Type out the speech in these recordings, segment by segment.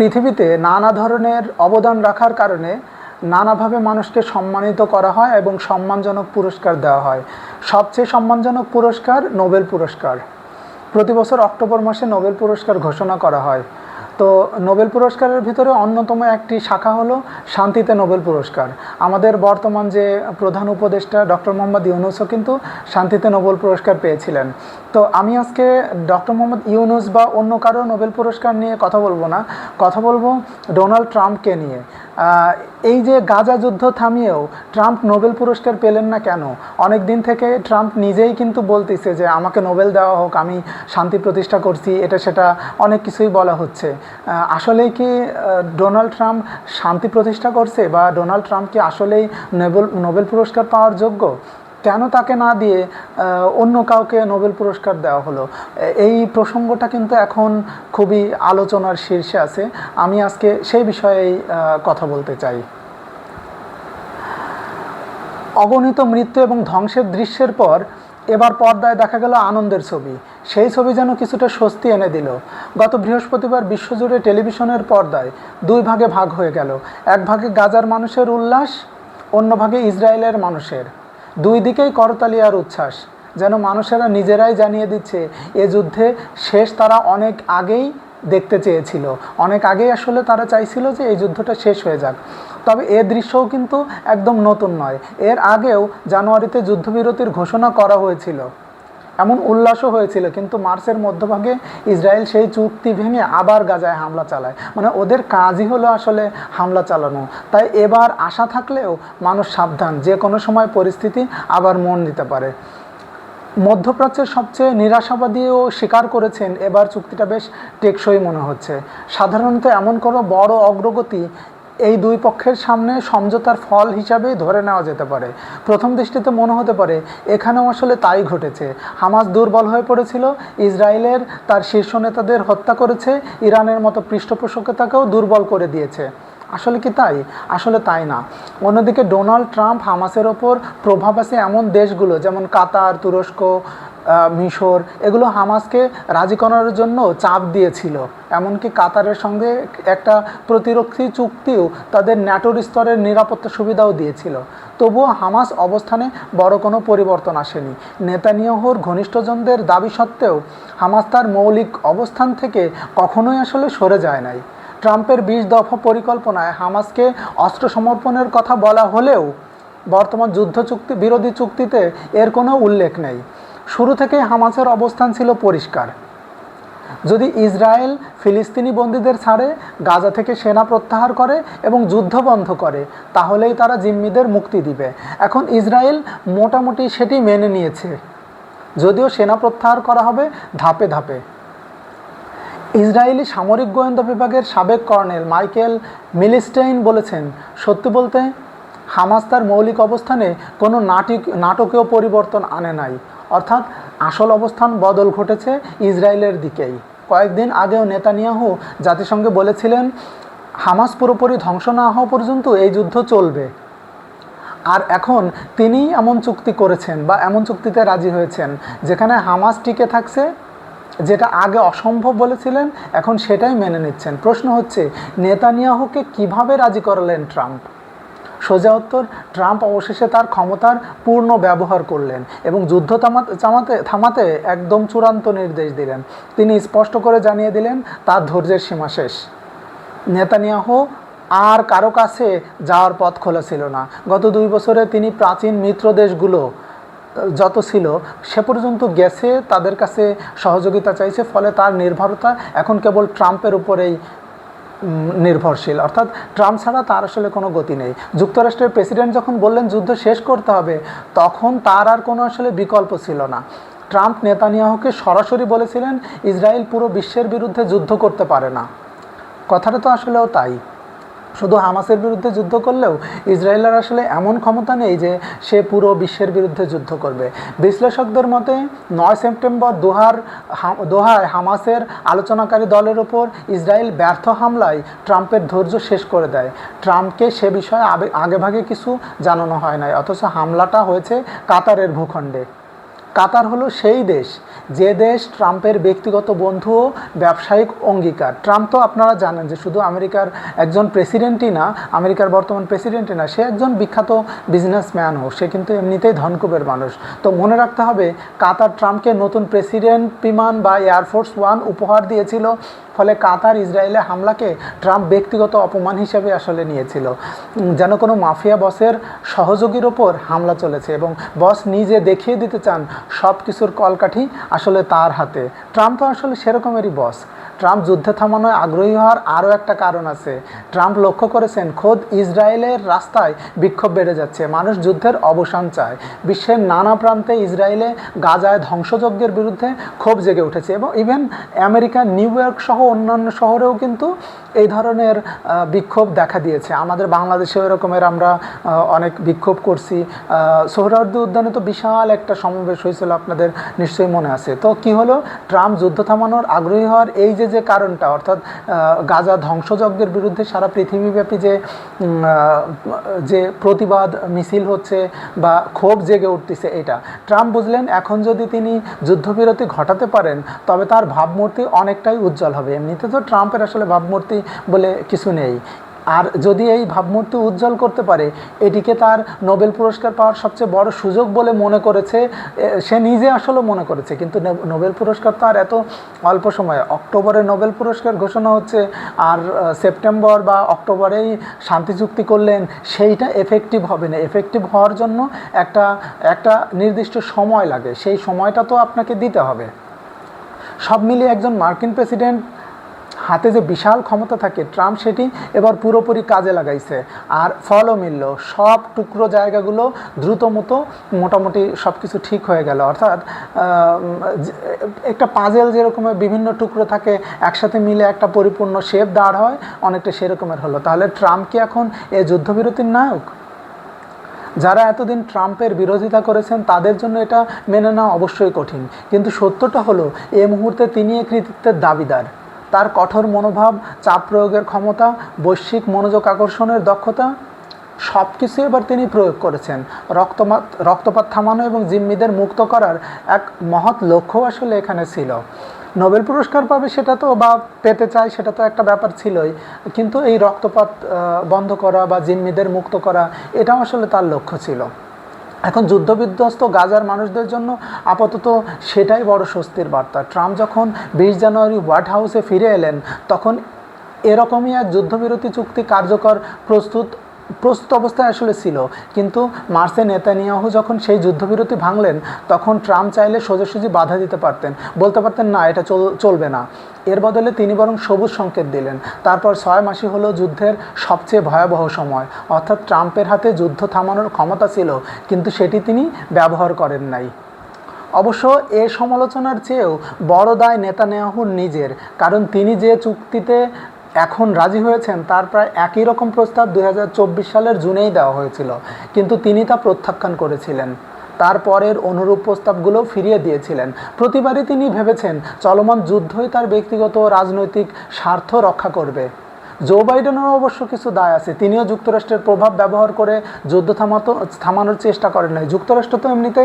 পৃথিবীতে নানা ধরনের অবদান রাখার কারণে নানাভাবে মানুষকে সম্মানিত করা হয় এবং সম্মানজনক পুরস্কার দেওয়া হয়। সবচেয়ে সম্মানজনক পুরস্কার নোবেল পুরস্কার। প্রতি বছর অক্টোবর মাসে নোবেল পুরস্কার ঘোষণা করা হয়। তো নোবেল পুরস্কারের ভিতরে অন্যতম একটি শাখা হলো শান্তিতে নোবেল পুরস্কার। আমাদের বর্তমান যে প্রধান উপদেষ্টা ডক্টর মোহাম্মদ ইউনূসও কিন্তু শান্তিতে নোবেল পুরস্কার পেয়েছিলেন। তো আমি আজকে ডক্টর মোহাম্মদ ইউনূস বা অন্য কারো নোবেল পুরস্কার নিয়ে কথা বলবো না, কথা বলবো ডোনাল্ড ট্রাম্পকে নিয়ে। এই যে গাজা যুদ্ধ থামিয়েও ট্রাম্প নোবেল পুরস্কার পেলেন না কেন? অনেক দিন থেকে ট্রাম্প নিজেই কিন্তু বলতেছে যে আমাকে নোবেল দেওয়া হোক, আমি শান্তি প্রতিষ্ঠা করছি, এটা সেটা অনেক কিছুই বলা হচ্ছে। আসলেই কি ডোনাল্ড ট্রাম্প শান্তি প্রতিষ্ঠা করছে, বা ডোনাল্ড ট্রাম্প কি আসলেই নোবেল পুরস্কার পাওয়ার যোগ্য? কেন তাকে না দিয়ে অন্য কাউকে নোবেল পুরস্কার দেওয়া হলো? এই প্রসঙ্গটা কিন্তু এখন খুবই আলোচনার শীর্ষে আছে। আমি আজকে সেই বিষয়েই কথা বলতে চাই। অগণিত মৃত্যু এবং ধ্বংসের দৃশ্যের পর এবার পর্দায় দেখা গেল আনন্দের ছবি। সেই ছবি যেন কিছুটা স্বস্তি এনে দিল। গত বৃহস্পতিবার বিশ্বজুড়ে টেলিভিশনের পর্দায় দুই ভাগে ভাগ হয়ে গেল। এক ভাগে গাজার মানুষের উল্লাস, অন্য ভাগে ইসরায়েলের মানুষের। দুই দিকেই করতালি আর উচ্ছ্বাস, যেন মানুষেরা নিজেরাই জানিয়ে দিচ্ছে এ যুদ্ধে শেষ তারা অনেক আগেই দেখতে চেয়েছিল। অনেক আগেই আসলে তারা চাইছিল যে এই যুদ্ধটা শেষ হয়ে যাক। তবে এ দৃশ্যও কিন্তু একদম নতুন নয়। এর আগেও জানুয়ারিতে যুদ্ধবিরতির ঘোষণা করা হয়েছিল, এমন উল্লাসও হয়েছিল, কিন্তু মার্চের মধ্যভাগে ইসরায়েল সেই চুক্তি ভেঙে আবার গাজায় হামলা চালায়। মানে ওদের কাজই হলো আসলে হামলা চালানো। তাই এবার আশা থাকলেও মানুষ সাবধান, যে কোনো সময় পরিস্থিতি আবার মন নিতে পারে। মধ্যপ্রাচ্যের সবচেয়ে নিরাশাবাদীও স্বীকার করেছেন এবার চুক্তিটা বেশ টেকসই মনে হচ্ছে। সাধারণত এমন কোনো বড় অগ্রগতি এই দুই পক্ষের সামনে সমঝোতার ফল হিসাবেই ধরে নেওয়া যেতে পারে। প্রথম দৃষ্টিতে মনে হতে পারে এখানেও আসলে তাই ঘটেছে। হামাস দুর্বল হয়ে পড়েছিল, ইসরায়েলের তার শীর্ষ নেতাদের হত্যা করেছে, ইরানের মতো পৃষ্ঠপোষকতাকেও দুর্বল করে দিয়েছে। আসলে কি তাই? আসলে তাই না। অন্যদিকে ডোনাল্ড ট্রাম্প হামাসের ওপর প্রভাব আছে এমন দেশগুলো যেমন কাতার, তুরস্ক, মিশর, এগুলো হামাসকে রাজি করার জন্য চাপ দিয়েছিল। এমনকি কাতারের সঙ্গে একটা প্রতিরক্ষী চুক্তিও, তাদের ন্যাটোর স্তরের নিরাপত্তা সুবিধাও দিয়েছিল। তবুও হামাস অবস্থানে বড় কোনো পরিবর্তন আসেনি। নেতানিয়াহুর ঘনিষ্ঠজনদের দাবি সত্ত্বেও হামাস তার মৌলিক অবস্থান থেকে কখনোই আসলে সরে যায় নাই। ট্রাম্পের 20 দফা পরিকল্পনায় হামাসকে অস্ত্র সমর্পণের কথা বলা হলেও বর্তমান যুদ্ধ চুক্তি বিরোধী চুক্তিতে এর কোনো উল্লেখ নেই। শুরু থেকেই হামাসের অবস্থান ছিল পরিষ্কার। যদি ইসরায়েল ফিলিস্তিনি বন্দীদের ছাড়ে, গাজা থেকে সেনা প্রত্যাহার করে এবং যুদ্ধ বন্ধ করে, তাহলেই তারা জিম্মিদের মুক্তি দিবে। এখন ইসরায়েল মোটামুটি সেটি মেনে নিয়েছে, যদিও সেনা প্রত্যাহার করা হবে ধাপে ধাপে। ইসরায়েলি সামরিক গোয়েন্দা বিভাগের সাবেক কর্নেল মাইকেল মিলিস্টেইন বলেছেন, সত্যি বলতে হামাস তার মৌলিক অবস্থানে কোনো নাটকীয় পরিবর্তন আনে নাই। অর্থাৎ আসল অবস্থান বদল ঘটেছে ইসরায়েলের দিকেই। কয়েকদিন আগেও নেতানিয়াহু জাতিসংঘে বলেছিলেন হামাস পুরোপুরি ধ্বংস না হওয়া পর্যন্ত এই যুদ্ধ চলবে। আর এখন তিনি এমন চুক্তি করেছেন বা এমন চুক্তিতে রাজি হয়েছেন যেখানে হামাস টিকে থাকছে। যেটা আগে অসম্ভব বলেছিলেন, এখন সেটাই মেনে নিচ্ছেন। প্রশ্ন হচ্ছে নেতানিয়াহুকে কিভাবে রাজি করালেন ট্রাম্প? সোজা উত্তর, ট্রাম্প অবশেষে তার ক্ষমতার পূর্ণ ব্যবহার করলেন এবং যুদ্ধ থামাতে একদম চূড়ান্ত নির্দেশ দিলেন। তিনি স্পষ্ট করে জানিয়ে দিলেন তার ধৈর্যের সীমা শেষ। নেতানিয়াহু আর কারো কাছে যাওয়ার পথ খোলা ছিল না। গত 2 বছরে তিনি প্রাচীন মিত্র দেশগুলো যত ছিল সে পর্যন্ত গেছে, তাদের কাছে সহযোগিতা চাইছে। ফলে তার নির্ভরতা এখন কেবল ট্রাম্পের উপরেই নির্ভরশীল। অর্থাৎ ট্রাম্প ছাড়া তার আসলে কোনো গতি নেই। যুক্তরাষ্ট্রের প্রেসিডেন্ট যখন বললেন যুদ্ধ শেষ করতে হবে, তখন তার আর কোনো আসলে বিকল্প ছিল না। ট্রাম্প নেতানিয়াহুকে সরাসরি বলেছিলেন ইসরায়েল পুরো বিশ্বের বিরুদ্ধে যুদ্ধ করতে পারে না। কথাটা তো আসলেও তাই। শুধু হামাসের বিরুদ্ধে যুদ্ধ করলেও ইসরায়েলের আসলে এমন ক্ষমতা নেই যে সে পুরো বিশ্বের বিরুদ্ধে যুদ্ধ করবে। বিশ্লেষকদের মতে 9 সেপ্টেম্বর দোহায় হামাসের আলোচনাকারী দলের ওপর ইসরায়েল ব্যর্থ হামলায় ট্রাম্পের ধৈর্য শেষ করে দেয়। ট্রাম্পকে সে বিষয়ে আগেভাগে কিছু জানানো হয় নাই, অথচ হামলাটা হয়েছে কাতারের ভূখণ্ডে। কাতার হলো সেই দেশ যে দেশ ট্রাম্পের ব্যক্তিগত বন্ধু ও ব্যবসায়িক অঙ্গীকার। ট্রাম্প তো আপনারা জানেন যে শুধু আমেরিকার একজন প্রেসিডেন্টই না, আমেরিকার বর্তমান প্রেসিডেন্টই না, সে একজন বিখ্যাত বিজনেসম্যানও, সে কিন্তু এমনিতেই ধনকুবের মানুষ। তো মনে রাখতে হবে কাতার ট্রাম্পকে নতুন প্রেসিডেন্ট বিমান বা এয়ারফোর্স ওয়ান উপহার দিয়েছিল, ফলে কাতার ইসরায়েলে হামলাকে ট্রাম্প ব্যক্তিগত অপমান হিসেবে আসলে নিয়েছিল, যেন কোনো মাফিয়া বসের সহযোগীর ওপর হামলা চলেছে এবং বস নিজে দেখিয়ে দিতে চান সব কিছুর কলকাঠি আসলে তার হাতে। ট্রাম্প তো আসলে সেরকমেরই বস। ট্রাম্প যুদ্ধে থামানোয় আগ্রহী হওয়ার আরও একটা কারণ আছে। ট্রাম্প লক্ষ্য করেছেন খোদ ইসরায়েলের রাস্তায় বিক্ষোভ বেড়ে যাচ্ছে, মানুষ যুদ্ধের অবসান চায়। বিশ্বের নানা প্রান্তে ইসরায়েলে গাজায় ধ্বংসযজ্ঞের বিরুদ্ধে ক্ষোভ জেগে উঠেছে এবং ইভেন আমেরিকার নিউ ইয়র্ক সহ অন্যান্য শহরেও কিন্তু এই ধরনের বিক্ষোভ দেখা দিয়েছে। আমাদের বাংলাদেশেও এরকমের আমরা অনেক বিক্ষোভ করছি। সোহরাওয়ার্দী উদ্যানে তো বিশাল একটা সমাবেশ হয়েছিল, আপনাদের নিশ্চয়ই মনে আছে। তো কি হলো, ট্রাম্প যুদ্ধ থামানোর আগ্রহী হওয়ার এই যে কারণটা, অর্থাৎ গাজা ধ্বংসযজ্ঞের বিরুদ্ধে সারা পৃথিবীব্যাপী যে প্রতিবাদ মিছিল হচ্ছে বা ক্ষোভ জেগে উঠতেছে, এটা ট্রাম্প বুঝলেন এখন যদি তিনি যুদ্ধবিরতি ঘটাতে পারেন তবে তার ভাবমূর্তি অনেকটাই উজ্জ্বল হবে। এমনিতে তো ট্রাম্পের আসলে ভাবমূর্তি বলে কিছু নেই, আর যদি এই ভাবমূর্তি উজ্জ্বল করতে পারে, এটিকে তার নোবেল পুরস্কার পাওয়ার সবচেয়ে বড় সুযোগ বলে মনে করেছে সে নিজে, আসলে মনে করেছে। কিন্তু নোবেল পুরস্কার তো আর এত অল্প সময়ে, অক্টোবরে নোবেল পুরস্কার ঘোষণা হচ্ছে আর সেপ্টেম্বর বা অক্টোবরেই শান্তি চুক্তি করলেন, সেইটা এফেক্টিভ হবে না। এফেক্টিভ হওয়ার জন্য একটা নির্দিষ্ট সময় লাগে, সেই সময়টা তো আপনাকে দিতে হবে। সব মিলিয়ে একজন মার্কিন প্রেসিডেন্ট হাতে যে বিশাল ক্ষমতা থাকে, ট্রাম্প সেটি এবার পুরোপুরি কাজে লাগাইছে আর ফলও মিলল। সব টুকরো জায়গাগুলো মোটামুটি সব কিছু ঠিক হয়ে গেল। অর্থাৎ একটা পাজেল যেরকমের বিভিন্ন টুকরো থাকে, একসাথে মিলে একটা পরিপূর্ণ শেপ দাঁড় হয়, অনেকটা সেরকমের হলো। তাহলে ট্রাম্প কি এখন এই যুদ্ধবিরতির নায়ক? যারা এতদিন ট্রাম্পের বিরোধিতা করেছেন তাদের জন্য এটা মেনে নেওয়া অবশ্যই কঠিন, কিন্তু সত্যটা হলো এই মুহূর্তে তিনি এই কৃতিত্বের দাবিদার। তার কঠোর মনোভাব, চাপ প্রয়োগের ক্ষমতা, বৈশ্বিক মনোযোগ আকর্ষণের দক্ষতা, সব কিছু এবার তিনি প্রয়োগ করেছেন। রক্তপাত থামানো এবং জিম্মিদের মুক্ত করার এক মহৎ লক্ষ্য আসলে এখানে ছিল। নোবেল পুরস্কার পাবে সেটা তো, বা পেতে চায় সেটা তো একটা ব্যাপার ছিলই, কিন্তু এই রক্তপাত বন্ধ করা বা জিম্মিদের মুক্ত করা, এটাও আসলে তার লক্ষ্য ছিল। এখন যুদ্ধবিধ্বস্ত গাজার মানুষদের জন্য আপাতত সেটাই বড় স্বস্তির বার্তা। ট্রাম্প যখন 20 জানুয়ারি হোয়াইট হাউসে ফিরে এলেন, তখন এরকমই এক যুদ্ধবিরতি চুক্তি কার্যকর প্রস্তুত অবস্থায় আসলে ছিল। কিন্তু মার্চে নেতানিয়াহু যখন সেই যুদ্ধবিরতি ভাঙলেন, তখন ট্রাম্প চাইলে সোজাসুজি বাধা দিতে পারতেন, বলতে পারতেন না এটা চলবে না। এর বদলে তিনি বরং সবুজ সংকেত দিলেন। তারপর 6 মাসই হলো যুদ্ধের সবচেয়ে ভয়াবহ সময়। অর্থাৎ ট্রাম্পের হাতে যুদ্ধ থামানোর ক্ষমতা ছিল, কিন্তু সেটি তিনি ব্যবহার করেন নাই। অবশ্য এ সমালোচনার চেয়েও বড় দায় নেতানিয়াহুর নিজের, কারণ তিনি যে চুক্তিতে এখন রাজি হয়েছেন তার প্রায় একই রকম প্রস্তাব 2024 সালের জুনেই দেওয়া হয়েছিল, কিন্তু তিনি তা প্রত্যাখ্যান করেছিলেন। তারপরের অনুরূপ প্রস্তাবগুলো ফিরিয়ে দিয়েছিলেন। প্রতিবারই তিনি ভেবেছেন চলমান যুদ্ধই তার ব্যক্তিগত রাজনৈতিক স্বার্থ রক্ষা করবে। জো বাইডেনেরও অবশ্য কিছু দায় আছে, তিনিও যুক্তরাষ্ট্রের প্রভাব ব্যবহার করে যুদ্ধ থামানোর চেষ্টা করেন নাই। যুক্তরাষ্ট্র তো এমনিতে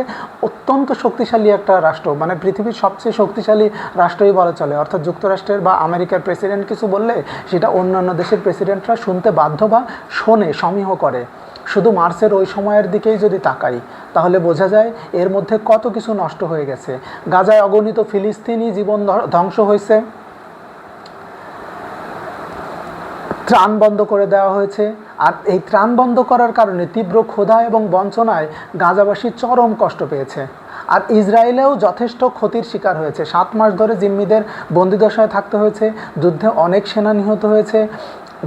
অত্যন্ত শক্তিশালী একটা রাষ্ট্র, মানে পৃথিবীর সবচেয়ে শক্তিশালী রাষ্ট্রই বলা চলে। অর্থাৎ যুক্তরাষ্ট্রের বা আমেরিকার প্রেসিডেন্ট কিছু বললে সেটা অন্যান্য দেশের প্রেসিডেন্টরা শুনতে বাধ্য বা শোনে, সমীহ করে। শুধু মার্চের ওই সময়ের দিকেই যদি তাকাই, তাহলে বোঝা যায় এর মধ্যে কত কিছু নষ্ট হয়ে গেছে। গাজায় অগণিত ফিলিস্তিনি জীবন ধ্বংস হয়েছে, ত্রাণ বন্ধ করে দেওয়া হয়েছে, আর এই ত্রাণ বন্ধ করার কারণে তীব্র ক্ষুধা এবং বঞ্চনায় গাজাবাসী চরম কষ্ট পেয়েছে। আর ইসরায়েলেও যথেষ্ট ক্ষতির শিকার হয়েছে। 7 মাস ধরে জিম্মিদের বন্দিদশায় থাকতে হয়েছে, যুদ্ধে অনেক সেনা নিহত হয়েছে।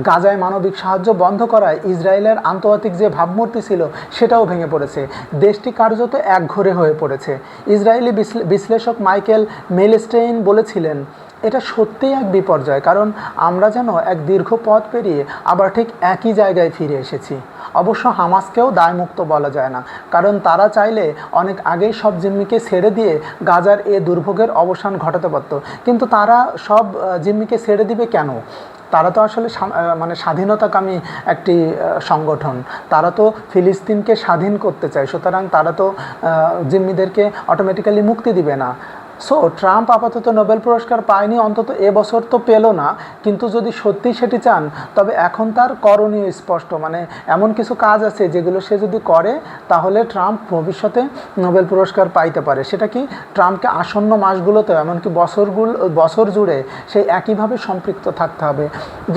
গাজায় মানবিক সাহায্য বন্ধ করায় ইসরায়েলের আন্তর্জাতিক যে ভাবমূর্তি ছিল সেটাও ভেঙে পড়েছে। দেশটি কার্যত একঘরে হয়ে পড়েছে। ইসরায়েলি বিশ্লেষক মাইকেল মেলস্টেইন বলেছিলেন, এটা সত্যিই এক বিপর্যয়, কারণ আমরা যেন এক দীর্ঘ পথ পেরিয়ে আবার ঠিক একই জায়গায় ফিরে এসেছি। অবশ্য হামাসকেও দায়মুক্ত বলা যায় না, কারণ তারা চাইলে অনেক আগেই সব জিম্মিকে ছেড়ে দিয়ে গাজার এ দুর্ভোগের অবসান ঘটাতে পারত। কিন্তু তারা সব জিম্মিকে ছেড়ে দিবে কেন? তারা তো আসলে মানে স্বাধীনতাকামী একটি সংগঠন, তারা তো ফিলিস্তিনকে স্বাধীন করতে চায়, সুতরাং তারা তো জিম্মিদেরকে অটোমেটিক্যালি মুক্তি দিবে না। সো ট্রাম্প আপাতত নোবেল পুরস্কার পায়নি, অন্তত এবছর তো পেল না, কিন্তু যদি সত্যি সেটি চান তবে এখন তার করণীয় স্পষ্ট, মানে এমন কিছু কাজ আছে যেগুলো সে যদি করে তাহলে ট্রাম্প ভবিষ্যতে নোবেল পুরস্কার পাইতে পারে। সেটা কি, ট্রাম্পকে আসন্ন মাসগুলোতে এমনকি বছর জুড়ে সেই একইভাবে সম্পৃক্ত থাকতে হবে,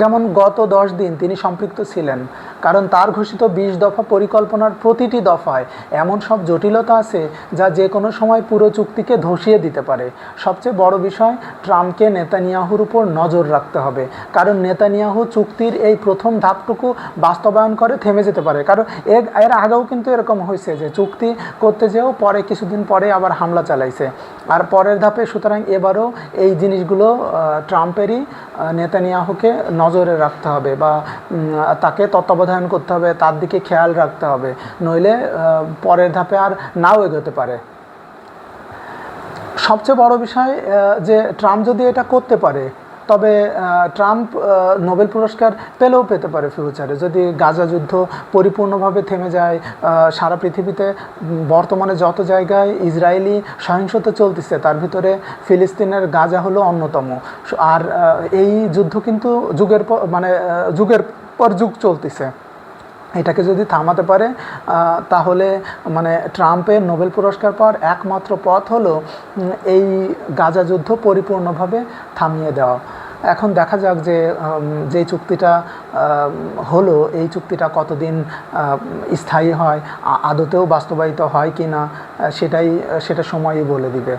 যেমন গত 10 দিন তিনি সম্পৃক্ত ছিলেন, কারণ তার ঘোষিত 20 দফা পরিকল্পনার প্রতিটি দফায় এমন সব জটিলতা আছে যা যে কোনো সময় পুরো চুক্তিকে ধসিয়ে দিতে পারে। সবচেয়ে বড় বিষয়, ট্রাম্পকে নেতানিয়াহুর উপর নজর রাখতে হবে, কারণ নেতানিয়াহু চুক্তির এই প্রথম ধাপটুকু বাস্তবায়ন করে থেমে যেতে পারে, কারণ এর আগেও কিন্তু এরকম হয়েছে যে চুক্তি করতে যেও পরে কিছুদিন পরে আবার হামলা চালাইছে আর পরের ধাপে। সুতরাং এবারও এই জিনিসগুলো ট্রাম্পেরই নেতানিয়াহুকে নজরে রাখতে হবে বা তাকে তত্ত্বাবধান করতে হবে, তার দিকে খেয়াল রাখতে হবে, নইলে পরের ধাপে আর নাও এগোতে পারে। সবচেয়ে বড় বিষয় যে ট্রাম্প যদি এটা করতে পারে তবে ট্রাম্প নোবেল পুরস্কার পেলেও পেতে পারে ফিউচারে, যদি গাজা যুদ্ধ পরিপূর্ণভাবে থেমে যায়। সারা পৃথিবীতে বর্তমানে যত জায়গায় ইসরায়েলি সহিংসতা চলতেছে তার ভিতরে ফিলিস্তিনের গাজা হলো অন্যতম, আর এই যুদ্ধ কিন্তু যুগের পর যুগ চলতেছে। এটাকে যদি থামাতে পারে তাহলে মানে ট্রাম্পের নোবেল পুরস্কার পাওয়ার একমাত্র পথ হলো এই গাজা যুদ্ধ পরিপূর্ণভাবে থামিয়ে দেওয়া। এখন দেখা যাক যে যেই চুক্তিটা হলো এই চুক্তিটা কতদিন স্থায়ী হয়, আদতেও বাস্তবায়িত হয় কি না, সেটা সময়ই বলে দিবে।